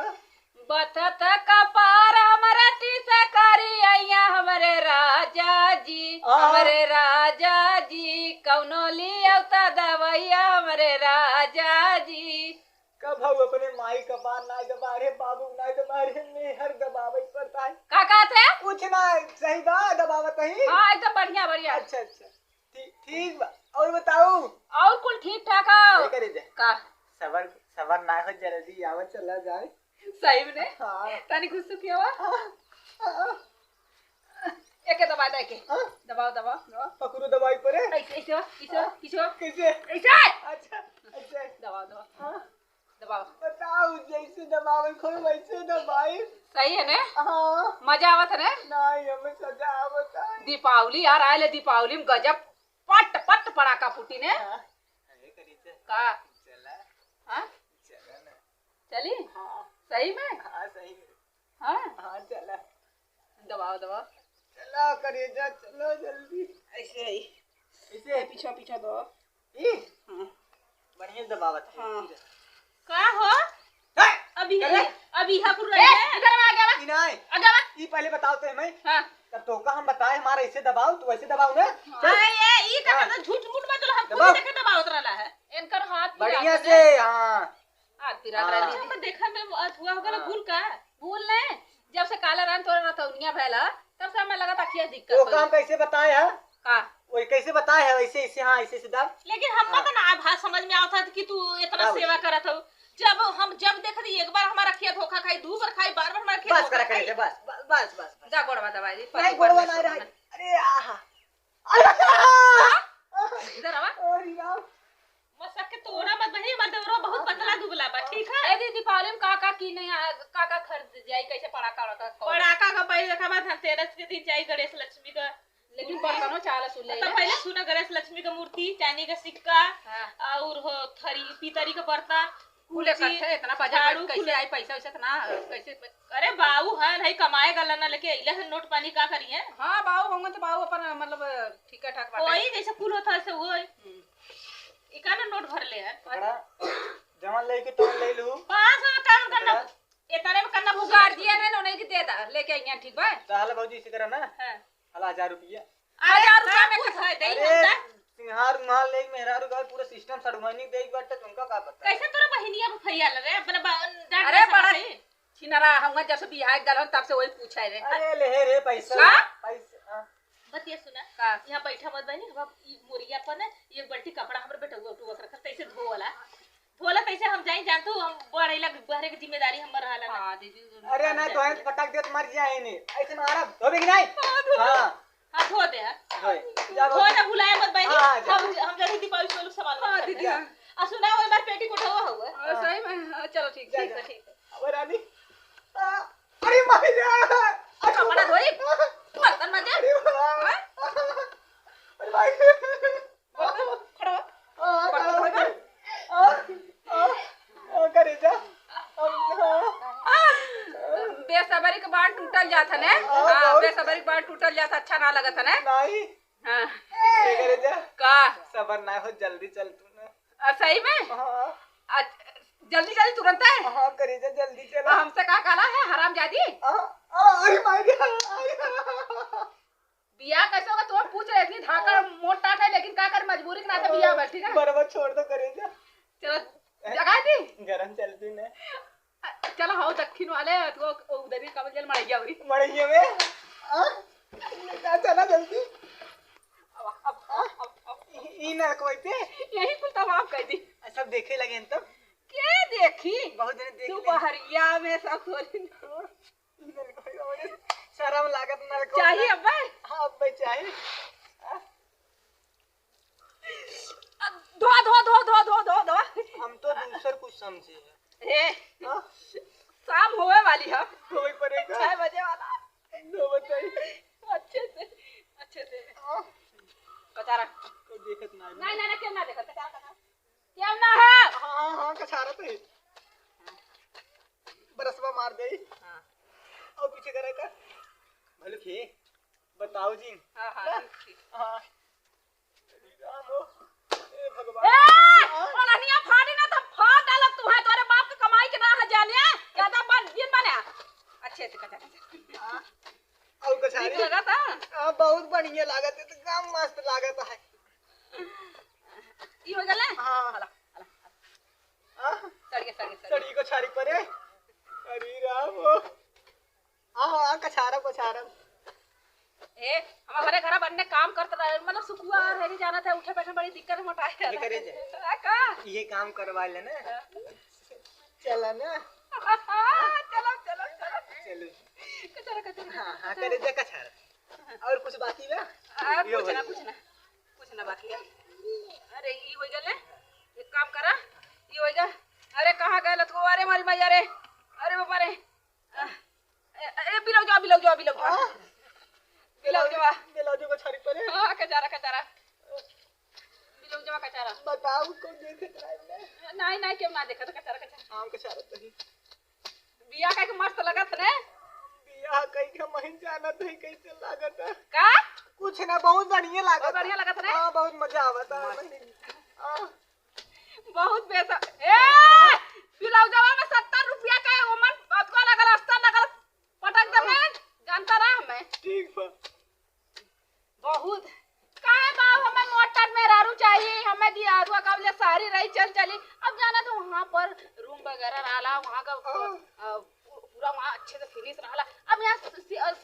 बतत कपार हमारा टीसा करी आइया हमारे राजा जी हमारे राजा जी कौनो ली अवता दवैया हमारे राजा जी कब हम अपने माई कपार ना दबा रहे बाबू ना दबा रहे मेहर दबावे पड़ता है का कहते कुछ ना सही बा दबावत ही हाँ एकदम बढ़िया बढ़िया अच्छा अच्छा ठीक बा और बताऊ और कुल ठीक ठाक हो करे दे का सबर ना हो जल्दी आवत चला जाए सही में हाँ तनी खुश सुखी हो एक दबा दे के दबाओ दबाओ दबाओ पकड़ो दवाई पड़े ऐसे ऐसे किसो कैसे ऐसे अच्छा अच्छा दबाओ दबाओ हाँ दबाओ बताओ जैसे दबावे खोल वैसे दबाई सही है ने हाँ मजा आवत है ने नहीं हमें सजा बता दीपावली यार आए ले दीपावली में गजब पट पट पड़ाका फूटी ने का चला हाँ चला ना चली हाँ सही में हाँ सही हाँ हाँ चला दबाओ दबाओ चला करिए जा चलो जल्दी ऐसे ही इसे पीछा पीछा दो ई बढ़िया दबावत है हाँ। का हो है अभी अरे! अभी यहाँ पुर रही है इधर आ गया ई नहीं आ गया ई पहले बताओ तो हमें हाँ तब तो का हम बताए हमारा ऐसे दबाओ तो वैसे दबाओ ना अरे ये का तो झूठ मूठ में तो हम दबाओ। खुद देखे दबा उतरला है इनकर हाथ बढ़िया से हाँ हाथ पिरा हाँ। रही थी देखा में हुआ होगा भूल का भूल ने जब से काला रंग तोरा रतौनिया भैला तब से हमें लगा था कि दिक्कत वो होई। काम कैसे बताए है का वही कैसे बताए है वैसे ऐसे हाँ ऐसे से दाब लेकिन हम तो ना भाषा समझ में आता था कि तू इतना हाँ। सेवा करत हो जब देखती एक बार हमारा खेत धोखा खाई दो बार खाई बार बार हमारा खेत बस धोखा करा खाई करे बस जा गोड़वा दबाई दी नहीं गोड़वा नहीं रहा अरे आहा इधर आवा और यार मसक के तोड़ा मत बही मत देवरो बहुत पतला दुबला बा ठीक है ए दीदी दीपावली में का की नहीं का खरीद जाई कैसे पड़ाका का पड़ाका का पहले देखा बा धनतेरस के दिन जाई गणेश लक्ष्मी का लेकिन बर्तनों चाला सुन ले तो पहले सुना गणेश लक्ष्मी का मूर्ति, चांदी का सिक्का और हो थरी पीतरी का बर्तन कुल इकट्ठे इतना बजट कैसे आई पैसा वैसा इतना कैसे अरे बाबू है नहीं कमाए गला ना लेके इला है नोट पानी का करिए। हाँ बाबू होंगे तो बाबू अपन मतलब ठीक है ठाक बाटे वही जैसे कुल होता है वो इका ना नोट भर ले है जमान ले के तो ले लू 500 में काम करना इतने में करना वो गार्जियन है उन्हें की दे दा लेके आइए ठीक बा साल भौजी इसी तरह ना हां हला 1000 रुपया 1000 रुपया में कुछ है दे हमदा सिंहार माल ले मेहरारू का पूरा सिस्टम सड़वानी दे बात तुमका का पता कैसे तोरा बहिनिया पे फैया रे अपना अरे बड़ा छिनरा हम जब से बियाह गल तब से वही पूछा रे अरे ले रे पैसा का? पैसा बतिया सुना का यहाँ बैठा मत बनी हम ई मोरिया पर ना एक बाल्टी कपड़ा हमरे बेटा उठो रखा तैसे धोला तैसे हम जाई जानतो हम बढ़ैला बहरे के जिम्मेदारी हमर रहला ना। हां दीदी अरे ना तो है पटक दे मर जाए नहीं ऐसे मारा धोबे कि नहीं हां हां धो दे धो ना भुलाए मत बहनी हाँ, हम जल्दी दीपावली को सामान हां दीदी आ सुना वो बार पेटी को उठावा हुआ सही में चलो ठीक ठीक है अब रानी अरे मार जा कपड़ा धोई बर्तन मजे अरे भाई खड़ो करे जा बेसबरी के बाद टूटल जाता ने हां बेसबरी के बाद टूटल जाता अच्छा ना लगता ने नहीं हां करे जा का सबर ना हो जल्दी चल तू ना सही में हां जल्दी जल्दी तुरंत है हां करे जा जल्दी चल हमसे का काला है हरामजादी अरे मार जा बियाह कैसे होगा तो पूछ रहे इतनी धाकड़ मोटा है लेकिन का कर मजबूरी के नाते बियाह बैठ ठीक है बराबर छोड़ दो करे जा चलो जगह दी गरम चल तू ना चलो हाउ दक्षिण वाले तो उधर ही कब जल मड़ैया उरी मड़ैया में का चला जल्दी ई ना कोइते यही कुल तमाम कह दी सब देखे लगे हैं तब के देखी बहुत दिन देख दोपहरिया में सब थोड़ी शर्म लागत ना को चाहिए अब्बा हां अब्बा चाहिए धो धो धो धो धो धो धो हम तो दूसर कुछ समझे ए हां शाम होवे वाली है कोई पड़ेगा 6 बजे वाला दो बताइए अच्छे से कचारा कोई देखत ना नहीं नहीं क्यों ना देखत क्यों ना है हां हां कछारा तो बरसवा मार दे हां और पीछे करे का भले खे बताओ जी हां हां राम हो ए भगवान ए ओलनिया फाड़ी ना तो फाड़ डाल तू है तोरे बाप के कमाई के ना है जाने ज्यादा बन दिन बने अच्छे से कचारा और कछारी लगा था बहुत बढ़िया लागत है तो काम मस्त लागत है ई हो गले हां हला हां सड़ी सड़ी को छारी परे अरे राम हो हां कछारा ए हमारे घर बनने काम करते रहे मतलब सुखुआ रह जाना था उठे बैठे बड़ी दिक्कत मोटाई ये करे जे का ये काम करवा ले ना चला ना चलो चलो कचरा हां करे जे कछारा और कुछ बाकी बा कुछ ना बाकी है अरे ई हो गले एक काम करा ई हो गया अरे कहां गए लतको अरे मारी मैया रे अरे बाबा रे ए बिलो जाओ बिलो जो को छारी परे हां कचारा बिलो जाओ कचारा बताओ कौन देखत रहा नहीं क्यों ना देखा तो कचारा हां कछारा तो ही बिया का के मस्त लगत ने बिया कई के महीन जाना तो ही कैसे लागत है का कुछ ना बहुत बढ़िया लागत बहुत बढ़िया लगत ने हां बहुत मजा आवता है बहुत पैसा ए बिलो जाओ में 70 रुपया का ओमन अतको लगल अस्तर लगल पटक दे में जानता रहा हमें ठीक बा बहुत काहे बाबू हमें मोटर में रारू चाहिए हमें दिया रुआ कब ले सारी रही चली अब जाना तो वहां पर रूम वगैरह रहला वहां का पूरा वहां अच्छे से फिनिश रहला अब यहाँ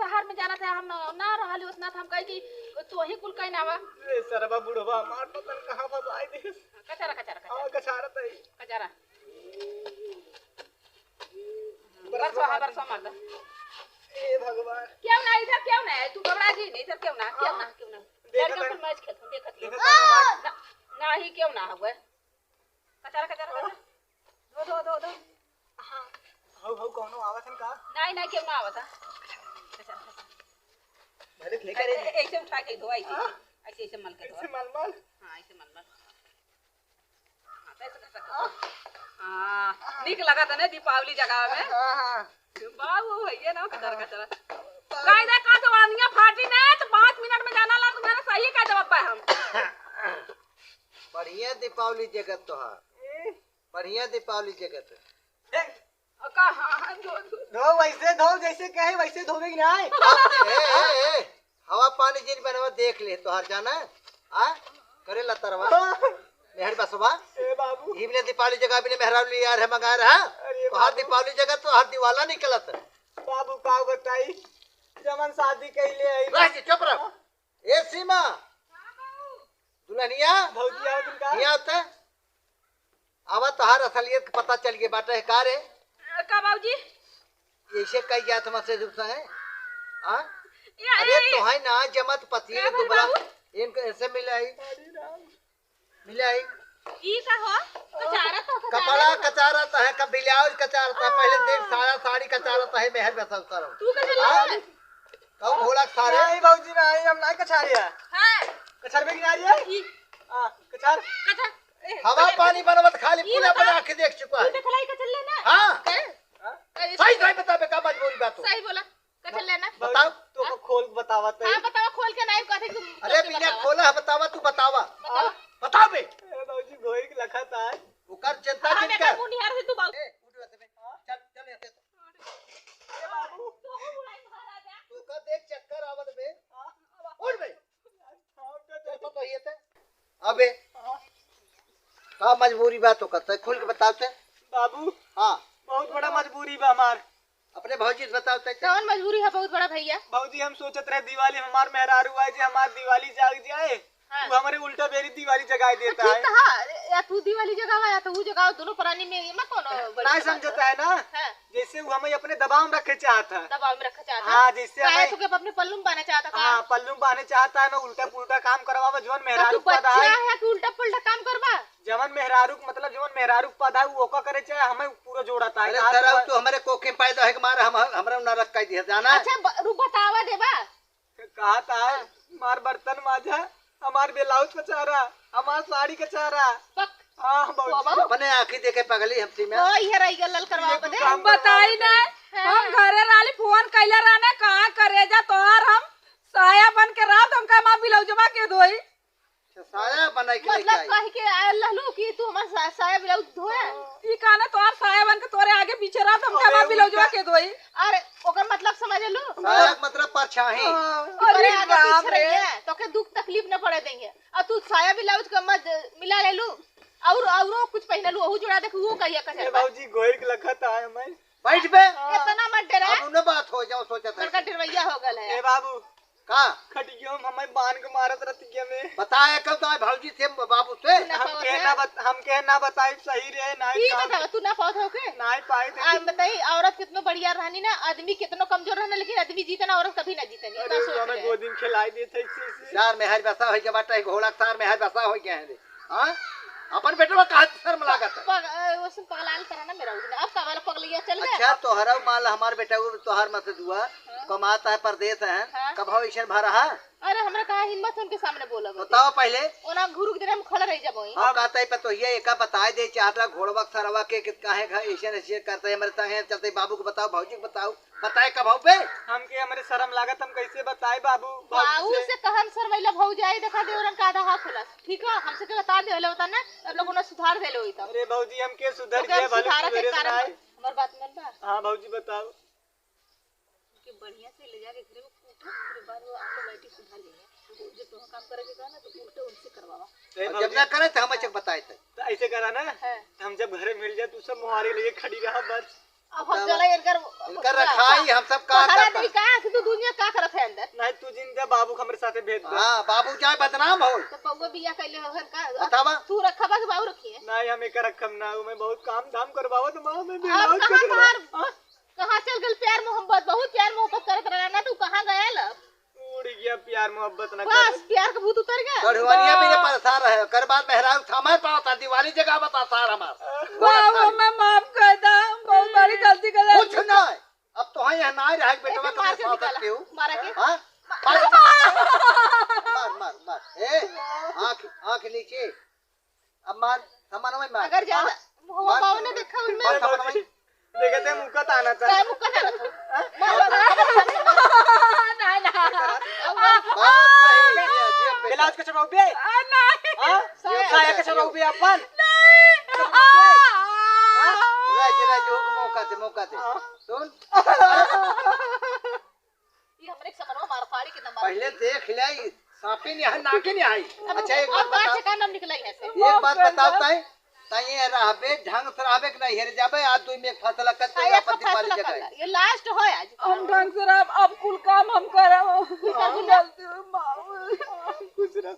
शहर में जाना था हम ना रहली उतना था हम कही कि तो ही कुल कहीं ना बा ए सरबा बुढ़वा मार पता कहां फसाई दे कचारा हां कछारा तो ही कचारा बरस मार दे ए भगवान क्यों ना इधर क्यों ना तू घबरा जी नहीं इधर क्यों ना देखत फिर मैच खेलते देखत देखत ना ही क्यों ना हुए कचारा दो हां हाउ कोनो आवत है का नहीं क्यों ना आवता ऐसे उठा के धो, ऐसे ऐसे ऐसे मल के धो। मलमल हाँ ऐसे मल मल। हाँ तो ऐसे कर सकते। हाँ निक लगा था ना दीपावली जगह में। बाबू भैया ना कदर का चला। कायदा का तो वानिया फाटी ना तो 5 मिनट में जाना ला तो मेरा सही का जवाब पाए हम। बढ़िया दीपावली जगत तोहार, बढ़िया दीपावली जगत। का हाँ धो वैसे धो जैसे कहे वैसे धोवे ना। हवा पानी जिन बनवा देख ले तोहार जाना आ करे ला तरवा मेहर बसवा ए बाबू ही ने दीपावली जगह भी मेहराब ले यार है मंगा रहा तो हर दीपावली जगह तो हर दिवाला निकलत। बाबू का बताई जमन शादी कैले आई रह जी चुप रह। ए सीमा दुल्हनिया भौजी आओ तुमका यहाँ होता आवा तोहार असलियत का पता चल गया बाटा है का रे का बाबूजी ऐसे कई जात मत से दुख है हां अरे तो है ना जमत पति ने दुबला इनको ऐसे मिलाई ई का हो कचारा तो कपड़ा कचारता है कब ब्लाउज कचारता है पहले देख सारा साड़ी कचारता है मेहर बसलता रहो तू का चला कब घोड़ा सारे नहीं भौजी नहीं हम नहीं कछारिया हां कछार में गिना रिया ई हां कछार कचा हवा पानी बनवत खाली पूरा अपने आंखें देख चुका है तू खलाई का चल लेना हां सही सही बता बे का मजबूरी बात हो सही बोला का चल लेना बताओ तो खोल बतावत है हां बतावा खोल के नहीं कहते तुम अरे बिना खोला बतावा तू बतावा बताओ बे ए भौजी गोई के लखत है उकर चिंता हां जिन बेटा कर मुनिहार से तू बाबू ए उठ वैसे बे चल चल ऐसे ए बाबू तो बुलाई महाराजा तू का देख चक्कर आवत बे उठ बे चल पतो ये थे अबे का मजबूरी बात हो करता है खुल के बताते बाबू हां बहुत बड़ा मजबूरी बा हमार अपने भौजी से बताते कौन मजबूरी है बहुत बड़ा भैया भौजी हम सोचत रहे दिवाली में हमार मेहरारू आए जे हमार दिवाली जाग जाए हाँ। वो हमारे उल्टा बेरी दिवाली जगाए देता है ठीक कहा या तू दिवाली जगह या तो वो जगह दोनों प्राणी में ये मत कोनो नहीं समझता है ना हां जैसे वो हमें अपने दबाव में रखे चाहता है दबाव में रखा चाहता हाँ जैसे काहे हमें तू के अपने पल्लू में बांधना चाहता का हाँ पल्लू में बांधने चाहता है मैं उल्टा पुल्टा काम करवावा जवन तो मेहरारू तू पद बच्चा है है कि उल्टा पुल्टा काम करबा जवन मेहरारू मतलब जवन मेहरारू पद है वो ओका करे चाहे हमें पूरा जोड़ता है अरे सर तू हमारे कोखे पैदा है कि मार हम हमरा नरक का दिया जाना अच्छा रू बतावा देबा कहा था हमार बर्तन माजा हमार ब्लाउज कचारा हमार साड़ी कचारा पक हाँ भौजी अपने आंखी देखे पगली हमसी में ओ ये रही गल करवा ये दे काम बताई ना हम घरे राली फोन कैले रहने कहाँ करे जा तोहार हम साया बन के रात हमका माँ ब्लाउजवा के धोई साया बनाई के लेके मतलब आई कह के आयल लू कि तू हमार साया ब्लाउज धोए ई काने तोहार साया बन के तोरे आगे पीछे रात हमका माँ ब्लाउजवा के धोई अरे ओकर मतलब समझ लू साया का मतलब परछाई अरे आगे पीछे रही है तो के दुख तकलीफ न पड़े देंगे अब तू साया ब्लाउज का मत मिला ले लू और कुछ पहन लू वहू जोड़ा देख वो कहिया ए कहे भौजी गोइल के लखत है हमें बैठ बे इतना मत डरा अब उन्हें बात हो जाओ सोचा था बड़का डरवैया हो गल है ए बाबू का खटियो में हमें बांध के मारत रतिया में बताया कल तो भौजी थे बाबू से हम के ना बताई सही रहे ना ठीक बतावा तू ना पौध हो के नहीं पाई आ बताई औरत कितना बढ़िया रहनी ना आदमी कितना कमजोर रहना लेकिन आदमी जीतना औरत कभी ना जीतनी अरे हमें गोदी में खिलाई देते इससे सार में हर बसा हो के बाटा घोड़ा सार में हर बसा हो गया है हां अपन बेटवा कहा शर्म लागत है उसने पगलाल करा ना मेरा उसने अब का वाला पगलिया चल गया अच्छा तोहरा माल हमार बेटा वो तोहर मत दुआ कमाता है परदेश है हाँ। कब हो ईश्वर भरा है अरे हमरा कहा हिम्मत उनके सामने बोला बताओ पहले ओना घुरुक दिन हम खड़ा रह जाबो हम कहता है तो ये एका बताए दे चाहता घोड़वा सरवा के काहे घर ईश्वर ऐसे करते हैं मरता है चलते बाबू को बताओ भौजी को बताओ बताए कब हो पे हम के हमारे शर्म लागत हम कैसे बताए बाबू बाबू से कहन सरवैला भौ जाए देखा दे ओरन का आधा हाथ खुला ठीक है हमसे के बता दे होता ना अब लोगों ने सुधार देले होई तब अरे भौजी हम के सुधर तो गए भले सुधार के सुधरे कारण सुनाए हमर बात मन बा हाँ भौजी बताओ कि बढ़िया से ले जाके घर में कूटो फिर बाद वो ऑटोमेटिक सुधार लेंगे जो तो काम करेंगे का ना तो उल्टे उनसे करवावा ए जब भौजी, ना करे तो हम अच्छा बताए थे तो ऐसे करा ना है हम जब घरे मिल जाए तू सब मुहारे लिए खड़ी रहा बस अब हम चला इनका रखाई हम सब का हरा करता नहीं का कि तू दुनिया का करत है अंदर नहीं तू जिन जा बाबू हमारे साथे भेज दे हाँ बाबू जाए बदनाम हो तो पौवा बिया कैले हो का बतावा तू रखबा के बाबू रखिए नहीं हम एक रखम ना मैं बहुत काम धाम करवावत मां में भी अब बहुत कहां करवा- कहां चल गल प्यार मोहब्बत बहुत प्यार मोहब्बत करत रहना ना तू कहां गया लब उड़ गया प्यार मोहब्बत ना बस कर प्यार का भूत उतर गया गढ़वानिया भी परेशान रहे कर बाद मेहराज थमा पाओ था दिवाली जगह बता सार हमार बाबू मैं माफ कर दा बहुत बड़ी गलती कर कुछ ना अब तो यहाँ ना रहे बेटवा ऐसे मार कब के साथ निकाला क्यों मारा के हां मार मार मार ए आंख आंख नीचे अब मार सामान में मार अगर ज्यादा हुआ पाव ने देखा उनमें मार सामान में देखते मुक्का ताना था काय मुक्का ना बहुत सही जी बेटा इलाज के चबाऊ बे नहीं हां साया के चबाऊ बे अपन राज को मौका दे सुन ये हमरे समनवा मार फाड़ी के नंबर पहले देख ले सांपे नहीं है नाके नहीं आई अच्छा एक बात बात बता का नाम निकला है से एक बात बताओ ताई ताई रहबे ढंग से रहबे कि नहीं हेर जाबे आज दुई में फसला कर तो अपन दीपावली जगह ये लास्ट हो आज हम ढंग से रह अब कुल काम हम करब खुश रह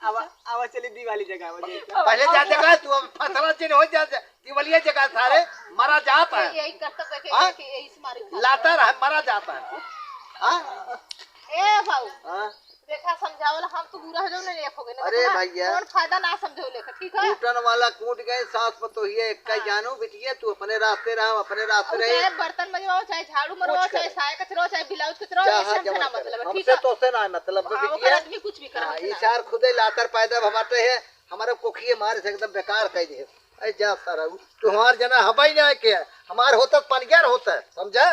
आवा चली दिवाली जगह वो देख पहले जा जगह तू अब फसला चेन हो जा दिवाली जगह सारे मरा जाता है यही करता है हाँ? कि यही मारे लाता रह मरा जाता है हां ए भाऊ हां देखा समझावला हम तो बुरा हो जाओ नहीं हो गए अरे भैया। कौन फायदा ना समझो लेकर ठीक है कूटन वाला कूट गए सास पतो ही एक का जानू बिटिया तू अपने रास्ते रहो अपने रास्ते रहे चाहे बर्तन मजवाओ चाहे झाड़ू मरवाओ कुछ चाहे करे। साया कचरो चाहे ब्लाउज कचरो चाहे ये सब ना जमा मतलब करे। है, ठीक हमसे है तो से ना मतलब हाँ, वो बिटिया आदमी कुछ भी करा इशार खुदे लातर पैदा भमाते है हमारे कोखिए मारे से एकदम बेकार कह दे ऐ जा सारा तू हमार जना हवाई ना के हमार होता पनगर होता समझा